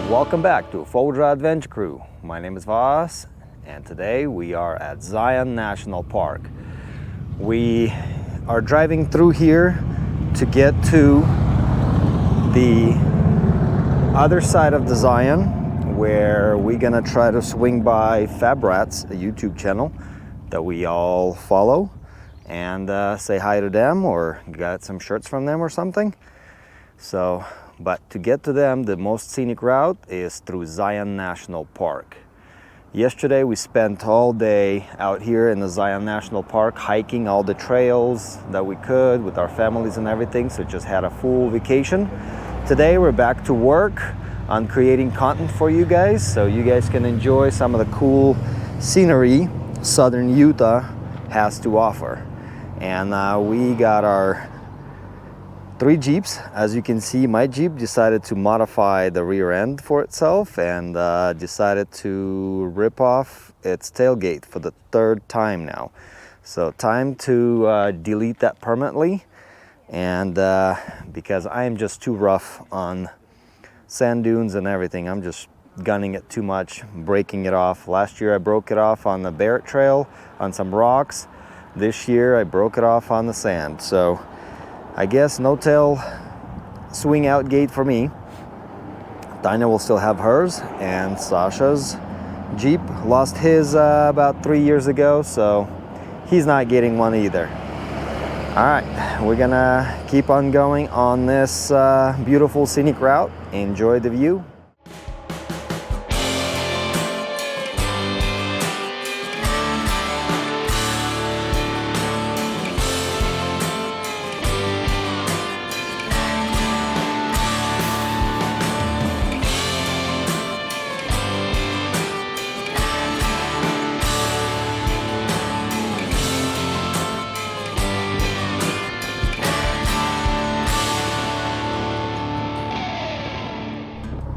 Welcome back to Foldra Adventure Crew. My name is Vas, and today we are at Zion National Park. We are driving through here to get to the other side of the Zion, where we're gonna try to swing by Barracks, a YouTube channel that we all follow, and say hi to them or get some shirts from them or something. But to get to them, the most scenic route is through Zion National Park. Yesterday we spent all day out here in the Zion National Park hiking all the trails that we could with our families and everything, so just had a full vacation. Today we're back to work on creating content for you guys, so you guys can enjoy some of the cool scenery southern Utah has to offer. And we got our 3 Jeeps. As you can see, my Jeep decided to modify the rear end for itself and decided to rip off its tailgate for the 3rd time now. So time to delete that permanently, and because I am just too rough on sand dunes and everything, I'm just gunning it too much, breaking it off. Last year I broke it off on the Barracks Trail on some rocks. This year I broke it off on the sand. So I guess no tail swing out gate for me. Dinah will still have hers, and Sasha's Jeep lost his about 3 years ago, so he's not getting one either. All right, we're gonna keep on going on this beautiful scenic route. Enjoy the view.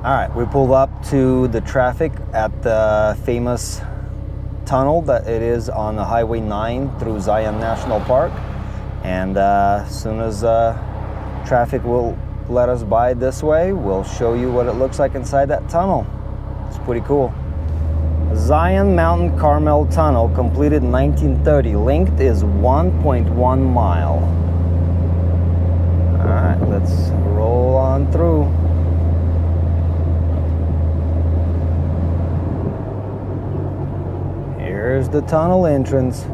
All right, we pulled up to the traffic at the famous tunnel that it is on the Highway 9 through Zion National Park. And as soon as traffic will let us by this way, we'll show you what it looks like inside that tunnel. It's pretty cool. Zion Mountain Carmel Tunnel, completed in 1930. Length is 1.1 mile. All right, let's roll on through. Here's the tunnel entrance.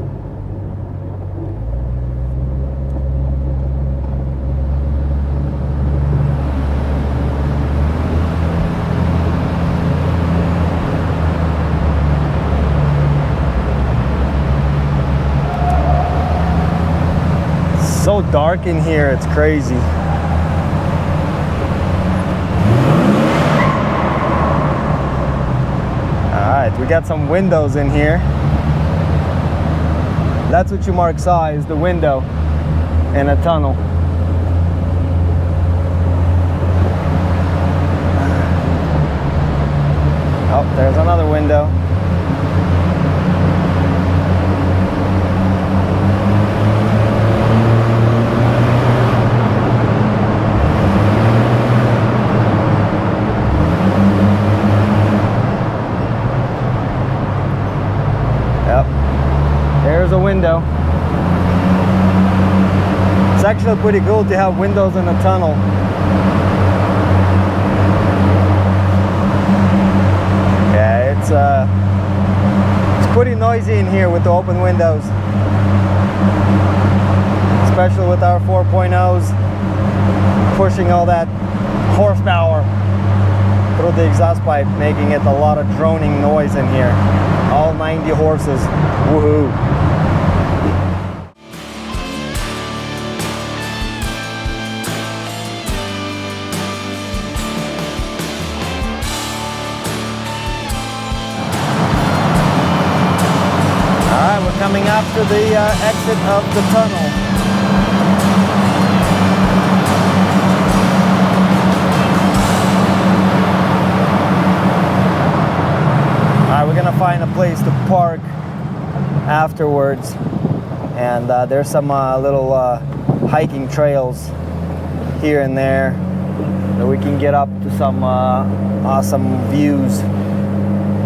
It's so dark in here, it's crazy. All right, we got some windows in here. That's what you mark saw, is the window in a tunnel. Oh, there's another window. There's a window. It's actually pretty cool to have windows in a tunnel. Yeah, it's pretty noisy in here with the open windows, especially with our 4.0s pushing all that horsepower through the exhaust pipe, making it a lot of droning noise in here. All 90 horses. Woohoo! Alright, we're coming up to the exit of the tunnel. Alright, we're gonna find a place to park afterwards, and there's some little hiking trails here and there so we can get up to some awesome views.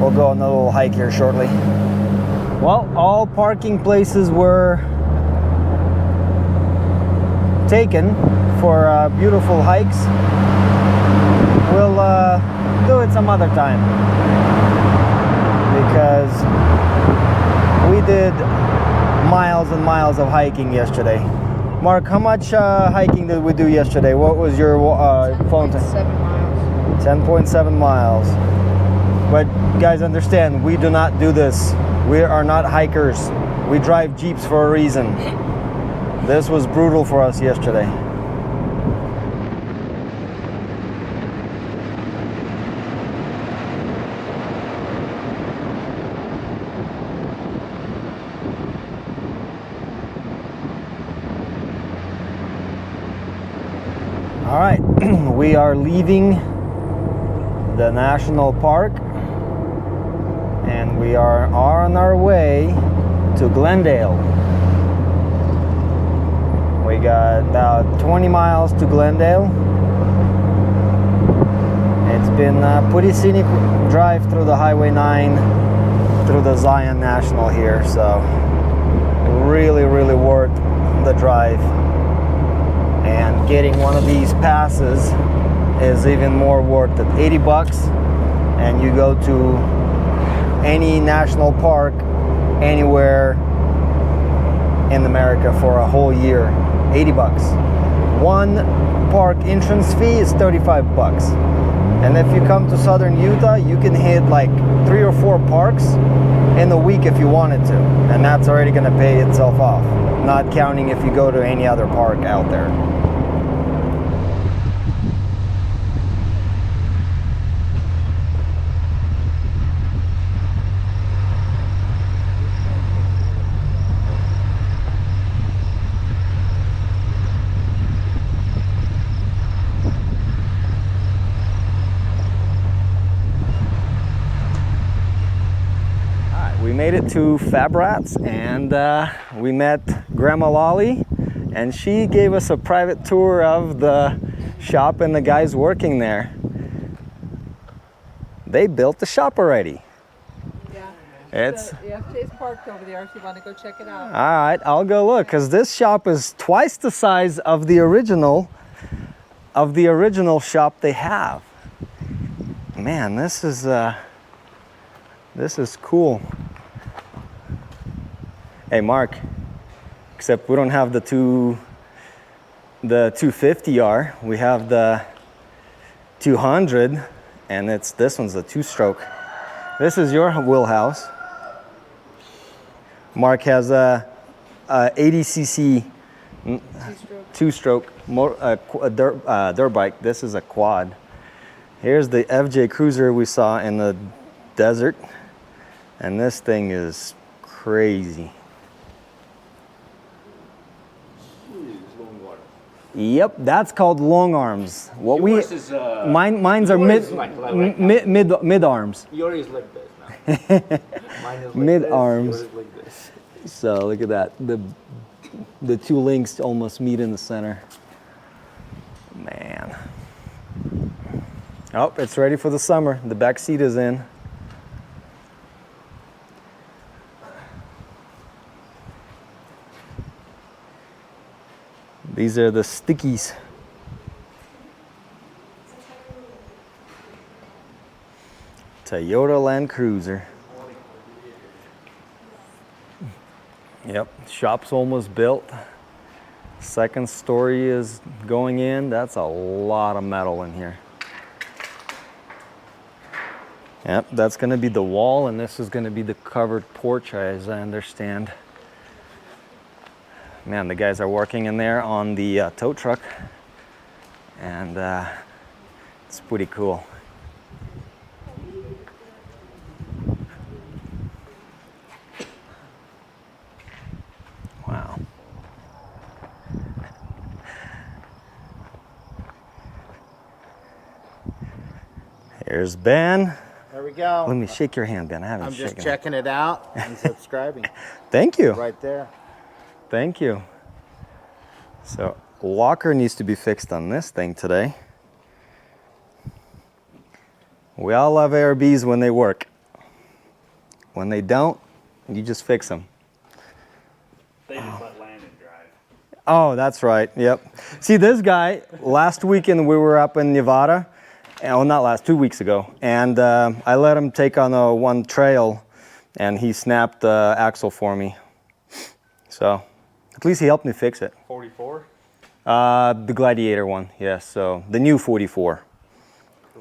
We'll go on a little hike here shortly. Well, all parking places were taken for beautiful hikes. We'll do it some other time because we did miles and miles of hiking yesterday. Mark, how much hiking did we do yesterday? What was your phone time? 10.7 miles. But guys, understand, we do not do this. We are not hikers. We drive Jeeps for a reason. This was brutal for us yesterday. All right, we are leaving the national park and we are on our way to Glendale. We got about 20 miles to Glendale. It's been a pretty scenic drive through the Highway 9 through the Zion National here, so really worth the drive. And getting one of these passes is even more worth it. 80 bucks and you go to any national park anywhere in America for a whole year. 80 bucks. One park entrance fee is 35 bucks. And if you come to southern Utah, you can hit like 3 or 4 parks in a week if you wanted to. And that's already gonna pay itself off. Not counting if you go to any other park out there. We made it to Barracks and we met Grandma Lolly, and she gave us a private tour of the shop and the guys working there. They built the shop already. Yeah, it's it's parked over there if you want to go check it out. All right, I'll go look, because this shop is twice the size of the original shop they have. Man, this is cool. Hey Mark, except we don't have the 250R, we have the 200, and this one's a 2-stroke. This is your wheelhouse. Mark has a 80cc 2-stroke dirt bike. This is a quad. Here's the FJ Cruiser we saw in the desert, and this thing is crazy. Yep, that's called long arms. What Yours is, mine's are mid arms. Yours is like this now. Mine is like Mid this, arms. yours is like this. So look at that. The two links almost meet in the center. Man. Oh, it's ready for the summer. The back seat is in. These are the stickies. Toyota Land Cruiser. Yep, shop's almost built. Second story is going in. That's a lot of metal in here. Yep, that's gonna be the wall, and this is gonna be the covered porch, as I understand. Man, the guys are working in there on the tow truck, and it's pretty cool. Wow. Here's Ben. There we go. Let me shake your hand, Ben. I haven't I'm shaken just checking it out and subscribing. Thank you. Right there. Thank you. So, locker needs to be fixed on this thing today. We all love ARBs when they work. When they don't, you just fix them. They just let Landon drive. Oh, that's right. Yep. See, this guy, last weekend we were up in Nevada. Oh, not last, 2 weeks ago. And I let him take on one trail, and he snapped the axle for me. So at least he helped me fix it. 44? The Gladiator one, yes. So the new 44,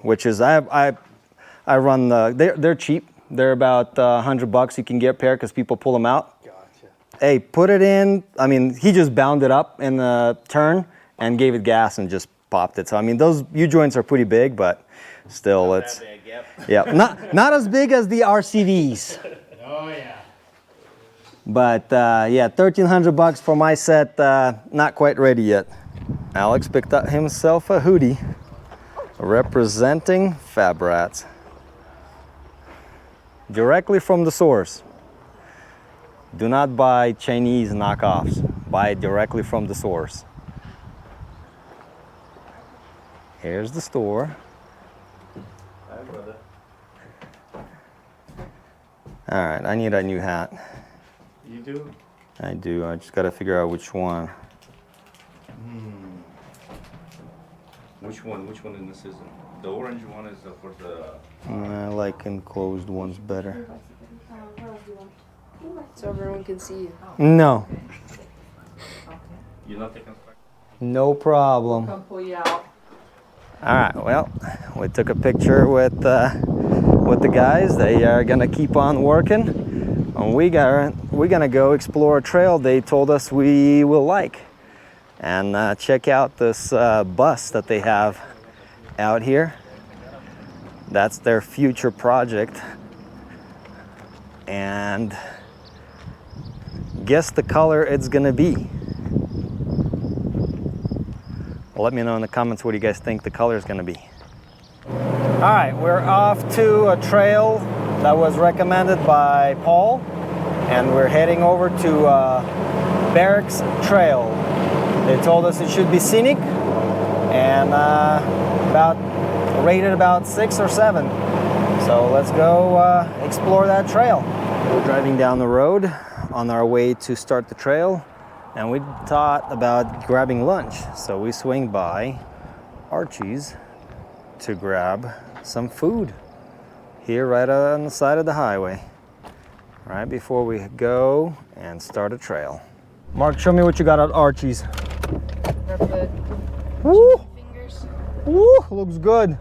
which is I run the. They're cheap. They're about $100 you can get a pair because people pull them out. Gotcha. Hey, put it in. I mean, he just bounded up in the turn and gave it gas and just popped it. So I mean, those U-joints are pretty big, but still, it's Big, yep. yeah, not as big as the RCVs. Oh yeah. But yeah, $1,300 for my set. Not quite ready yet. Alex picked up himself a hoodie representing Fab Rats. Directly from the source. Do not buy Chinese knockoffs. Buy it directly from the source. Here's the store. Hi, brother. All right, I need a new hat. You do? I do. I just got to figure out which one. Which one? Which one in the season? The orange one is for the... I like enclosed ones better. So everyone can see you. No, You're not taking... no problem. Come pull you out. All right, well, we took a picture with the guys. They are gonna keep on working. And we're gonna go explore a trail they told us we will like. And check out this bus that they have out here. That's their future project. And guess the color it's gonna be. Let me know in the comments what you guys think the color is gonna be. All right, we're off to a trail that was recommended by Paul, and we're heading over to Barracks Trail. They told us it should be scenic and rated about 6 or 7. So let's go explore that trail. We're driving down the road on our way to start the trail, and we thought about grabbing lunch. So we swing by Archie's to grab some food here right on the side of the highway, right before we go and start a trail. Mark, show me what you got at Archie's. Woo! Fingers. Woo! Looks good.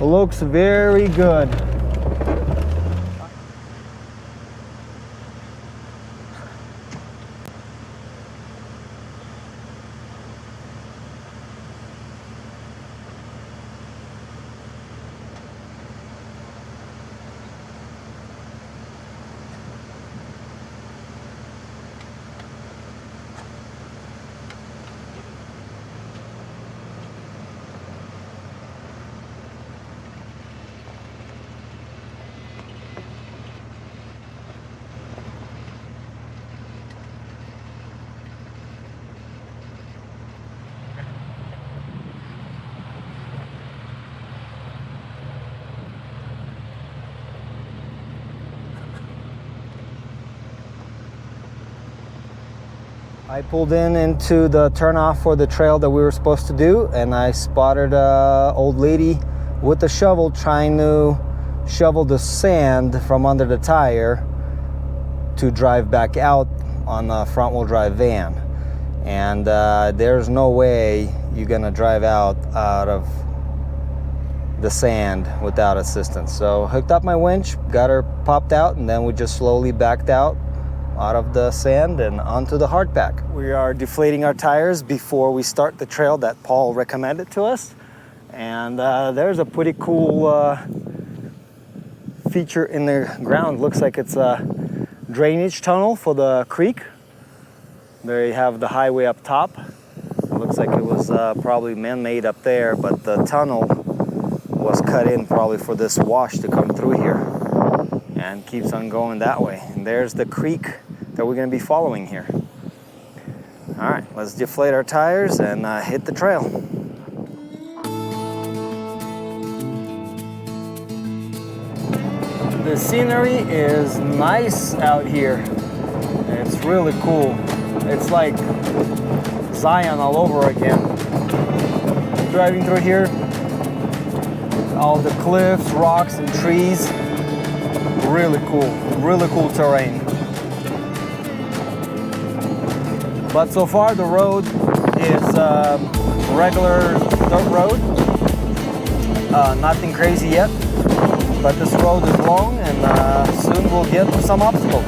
Looks very good. I pulled into the turnoff for the trail that we were supposed to do, and I spotted an old lady with a shovel trying to shovel the sand from under the tire to drive back out on a front-wheel drive van. And there's no way you're gonna drive out of the sand without assistance. So hooked up my winch, got her popped out, and then we just slowly backed out of the sand and onto the hardpack. We are deflating our tires before we start the trail that Paul recommended to us. And there's a pretty cool feature in the ground. Looks like it's a drainage tunnel for the creek. There you have the highway up top. It looks like it was probably man-made up there, but the tunnel was cut in probably for this wash to come through here and keeps on going that way. And there's the creek that we're going to be following here. All right, let's deflate our tires and hit the trail. And the scenery is nice out here. It's really cool. It's like Zion all over again. Driving through here, all the cliffs, rocks, and trees. Really cool terrain. But so far the road is regular dirt road. Nothing crazy yet, but this road is long and soon we'll get to some obstacles.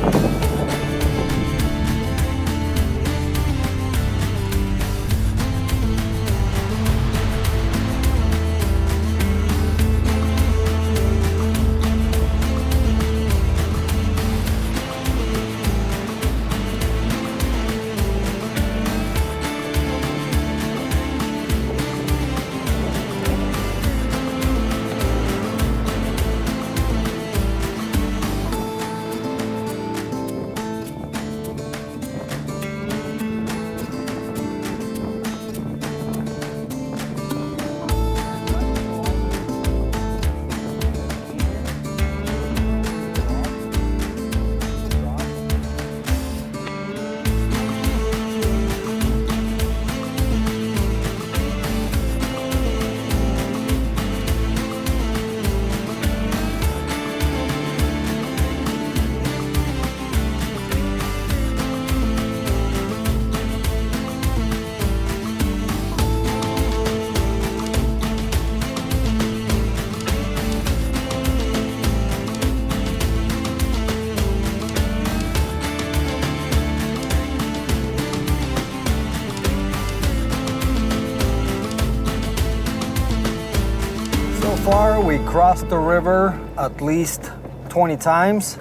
So far we crossed the river at least 20 times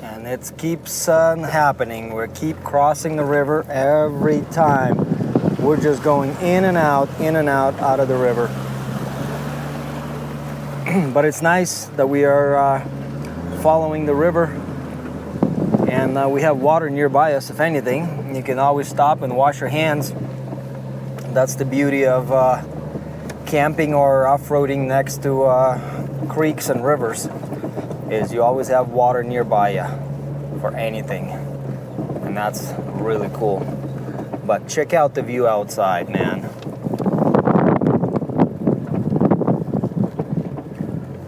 and it keeps happening. We keep crossing the river every time. We're just going in and out out of the river. But it's nice that we are following the river and we have water nearby us. If anything, you can always stop and wash your hands. That's the beauty of camping or off-roading next to creeks and rivers, is you always have water nearby you for anything, and that's really cool. But check out the view outside, man.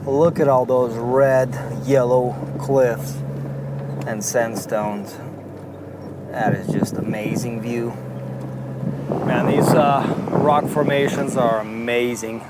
Look at all those red, yellow cliffs and sandstones. That is just amazing view. Man, these rock formations are amazing.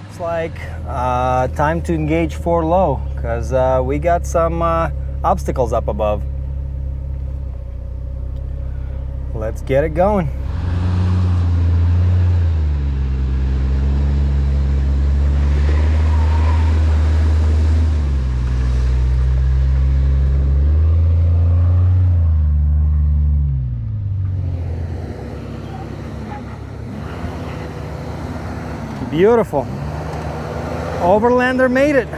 It's like time to engage for low, because we got some obstacles up above. Let's get it going. Beautiful. Overlander made it.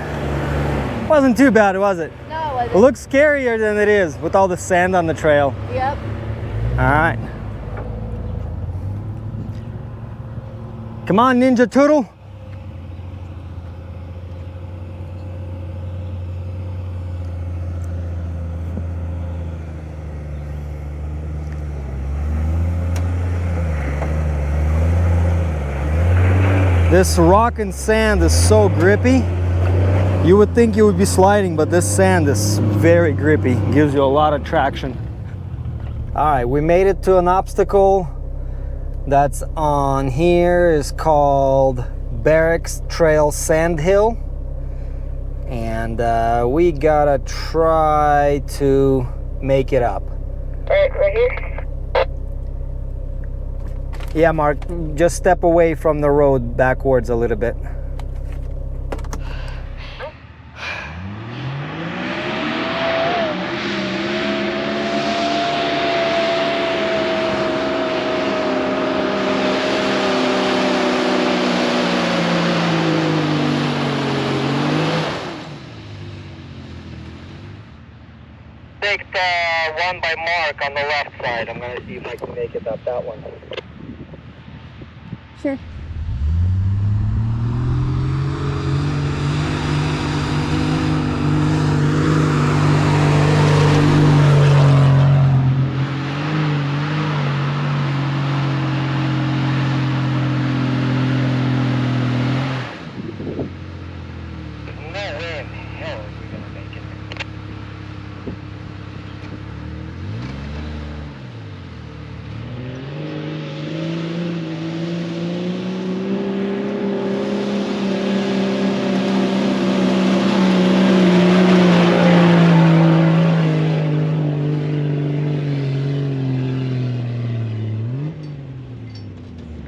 Wasn't too bad, was it? No, it wasn't. It looks scarier than it is with all the sand on the trail. Yep. All right. Come on, Ninja Turtle. This rock and sand is so grippy. You would think you would be sliding, but this sand is very grippy. Gives you a lot of traction. All right, we made it to an obstacle that's on here. Is called Barracks Trail Sand Hill. And we gotta try to make it up. Right here? Yeah, Mark, just step away from the road backwards a little bit. Take the one by Mark on the left side. I'm gonna see if I can make it up that one. Sure. No way in hell are we gonna make it.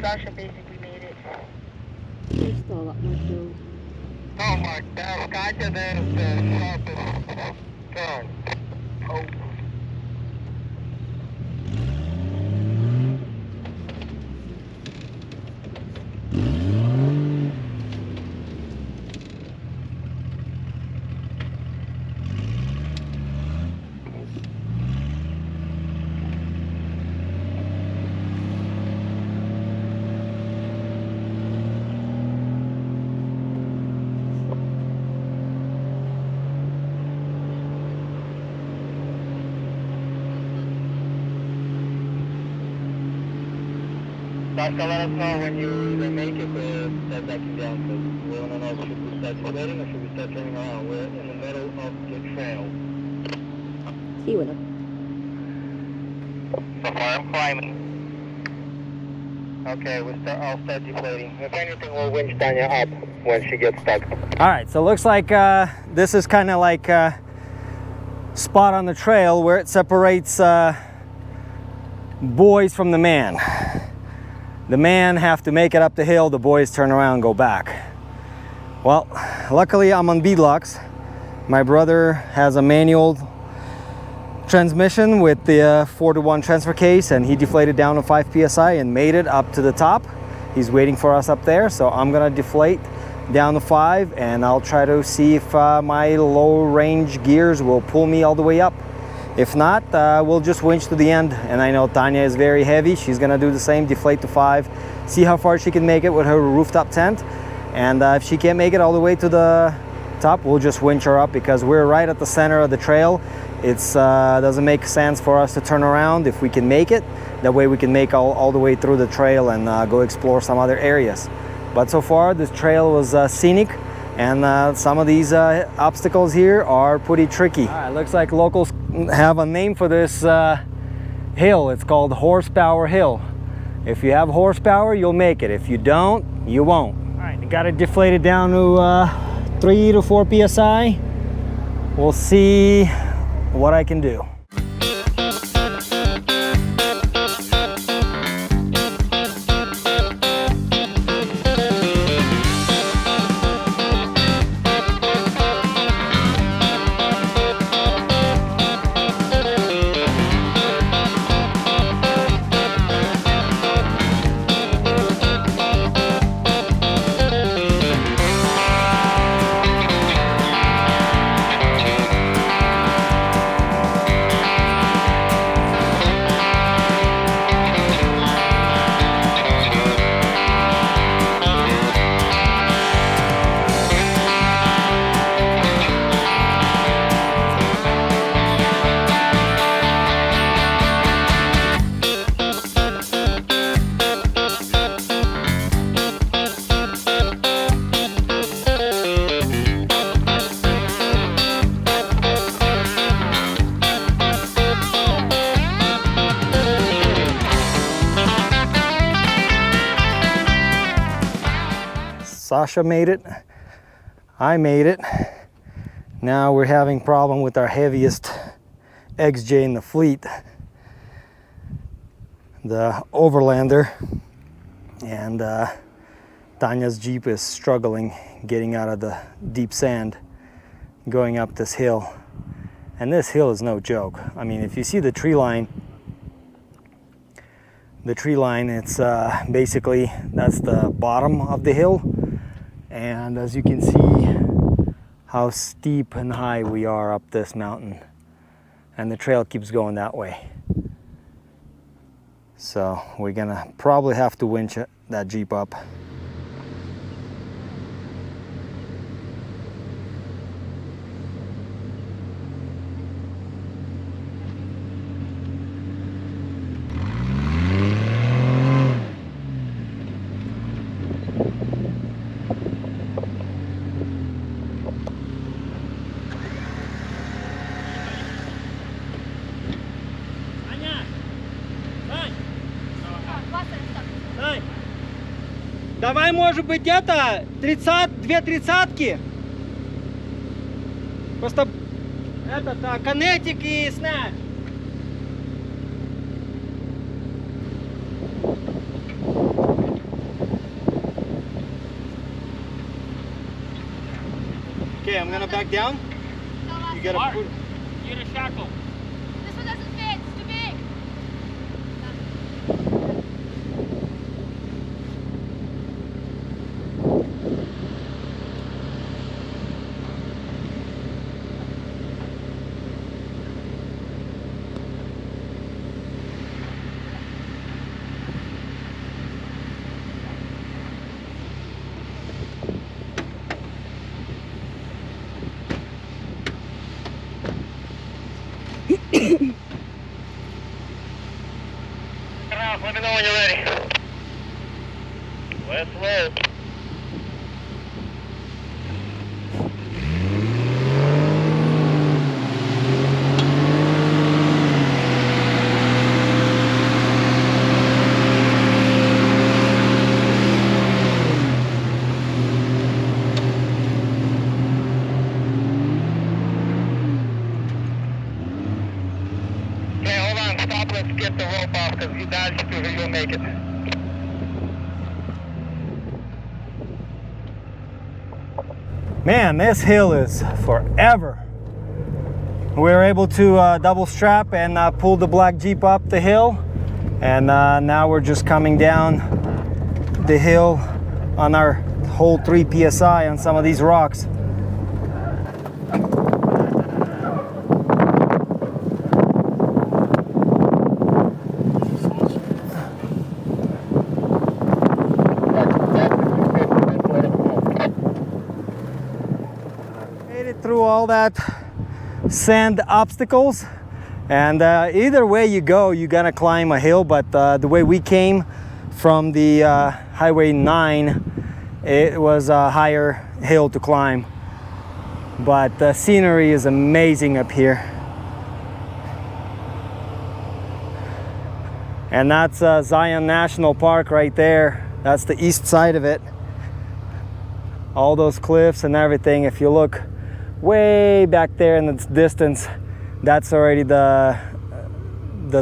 Sasha basically made it. There's still a lot more to go. Oh my God, Sasha, there's the sharpest turn. Oh. Sasha, let us know when you either make it or start backing down, because we want to know should we start splitting or should we start turning around. We're in the middle of the trail. See you in So far I'm climbing. Okay, I'll start deflating. If anything, we'll winch Tanya up when she gets stuck. All right, so it looks like this is kind of like a spot on the trail where it separates boys from the man. The man have to make it up the hill, the boys turn around and go back. Well, luckily I'm on beadlocks. My brother has a manual transmission with the 4-to-1 transfer case, and he deflated down to 5 psi and made it up to the top. He's waiting for us up there, so I'm gonna deflate down to 5 and I'll try to see if my low range gears will pull me all the way up. If not, we'll just winch to the end. And I know Tanya is very heavy. She's gonna do the same, deflate to 5, see how far she can make it with her rooftop tent. And if she can't make it all the way to the top, we'll just winch her up, because we're right at the center of the trail. It's doesn't make sense for us to turn around if we can make it. That way we can make all the way through the trail and go explore some other areas. But so far this trail was scenic, and some of these obstacles here are pretty tricky. All right, looks like locals have a name for this hill. It's called Horsepower Hill. If you have horsepower, you'll make it. If you don't, you won't. All right, got it deflated down to 3 to 4 psi. We'll see what I can do. Sasha made it. I made it. Now we're having problem with our heaviest XJ in the fleet, the Overlander, and Tanya's Jeep is struggling getting out of the deep sand going up this hill. And this hill is no joke. I mean, if you see the tree line, it's basically, that's the bottom of the hill. And as you can see how steep and high we are up this mountain. And the trail keeps going that way. So we're gonna probably have to winch that Jeep up. Давай, может быть, это 2 тридцатки. Просто этот коннектик и снэч. Okay, I'm gonna back down. You gotta put. You need a shackle. This one doesn't fit. It's too big. Let me know when you're ready. Let's roll. Okay, hold on. Stop. Let's get the rope off because you dodged through here. You'll make it. Man, this hill is forever. We were able to double strap and pull the black Jeep up the hill. And now we're just coming down the hill on our whole 3 PSI on some of these rocks. Through all that sand obstacles, and either way you go, you're gonna climb a hill, but the way we came from the Highway 9, it was a higher hill to climb, but the scenery is amazing up here. And that's Zion National Park right there. That's the east side of it. All those cliffs and everything. If you look way back there in the distance, that's already the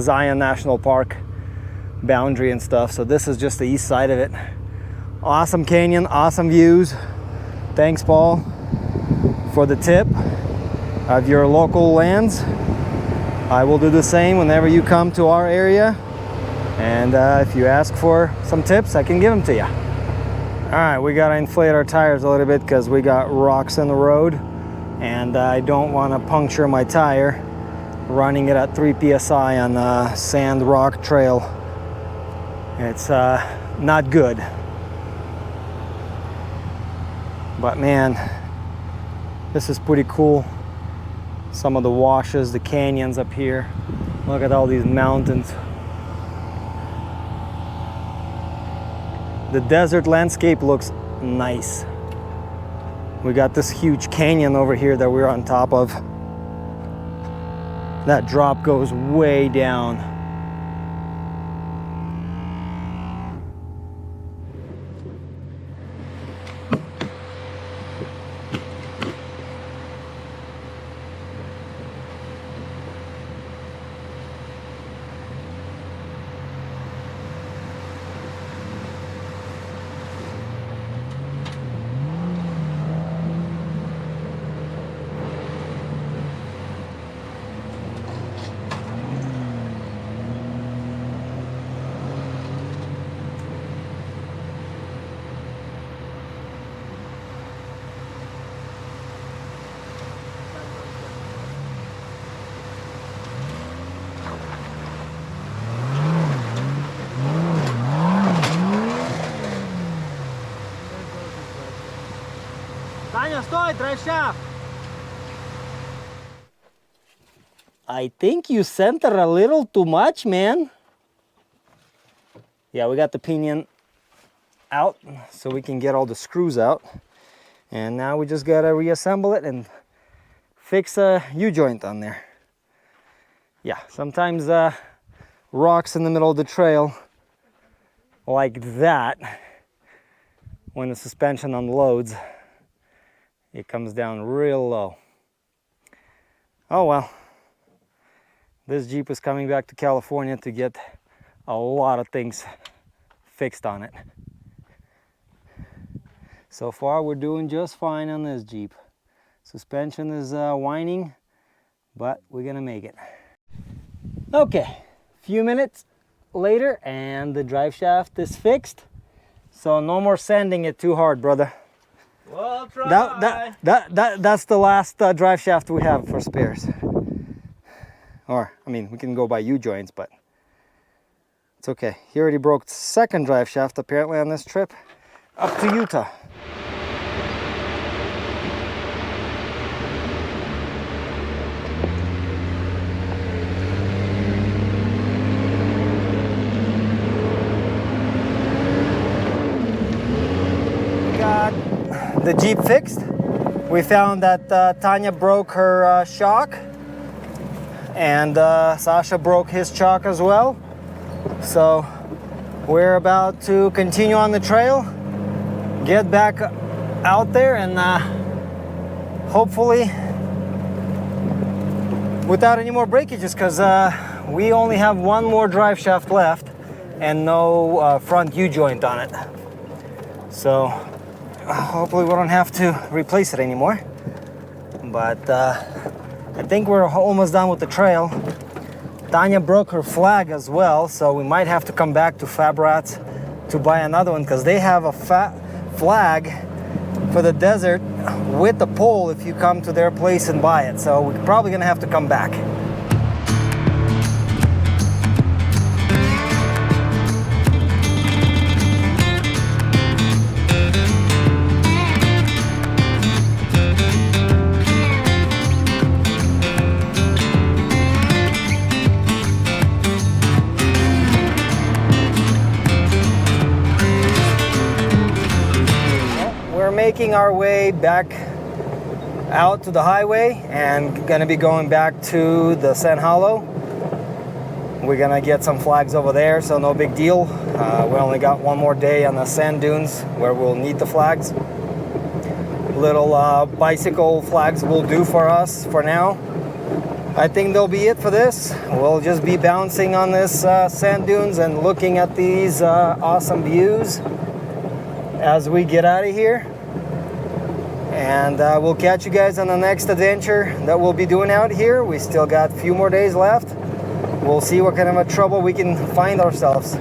Zion National Park boundary and stuff. So this is just the east side of it. Awesome canyon, awesome views. Thanks, Paul, for the tip of your local lands. I will do the same whenever you come to our area. And if you ask for some tips, I can give them to you. All right, we gotta inflate our tires a little bit because we got rocks in the road. And I don't want to puncture my tire running it at 3 PSI on the sand rock trail. It's not good. But man, this is pretty cool. Some of the washes, the canyons up here. Look at all these mountains. The desert landscape looks nice. We got this huge canyon over here that we're on top of. That drop goes way down. стой, drive shaft. I think you center a little too much, man. Yeah, we got the pinion out so we can get all the screws out. And now we just gotta reassemble it and fix a U-joint on there. Yeah, sometimes rocks in the middle of the trail like that, when the suspension unloads, it comes down real low. Oh well. This Jeep is coming back to California to get a lot of things fixed on it. So far we're doing just fine on this Jeep. Suspension is whining, but we're gonna make it. Okay, few minutes later and the drive shaft is fixed. So no more sanding it too hard, brother. Well, try. That's the last drive shaft we have for spares. Or, I mean, we can go by U-joints, but it's okay. He already broke the second drive shaft, apparently, on this trip up to Utah. We got the Jeep fixed. We found that Tanya broke her shock. And Sasha broke his chock as well. So we're about to continue on the trail, get back out there, and hopefully without any more breakages, because we only have one more drive shaft left and no front U-joint on it. So hopefully we don't have to replace it anymore. But I think we're almost done with the trail. Tanya broke her flag as well, so we might have to come back to Barracks to buy another one, because they have a flag for the desert with the pole if you come to their place and buy it. So we're probably gonna have to come back. Making our way back out to the highway and gonna be going back to the Sand Hollow. We're gonna get some flags over there, so no big deal. We only got one more day on the sand dunes where we'll need the flags. Little bicycle flags will do for us for now. I think that'll be it for this. We'll just be bouncing on this sand dunes and looking at these awesome views as we get out of here. And we'll catch you guys on the next adventure that we'll be doing out here. We still got a few more days left. We'll see what kind of a trouble we can find ourselves.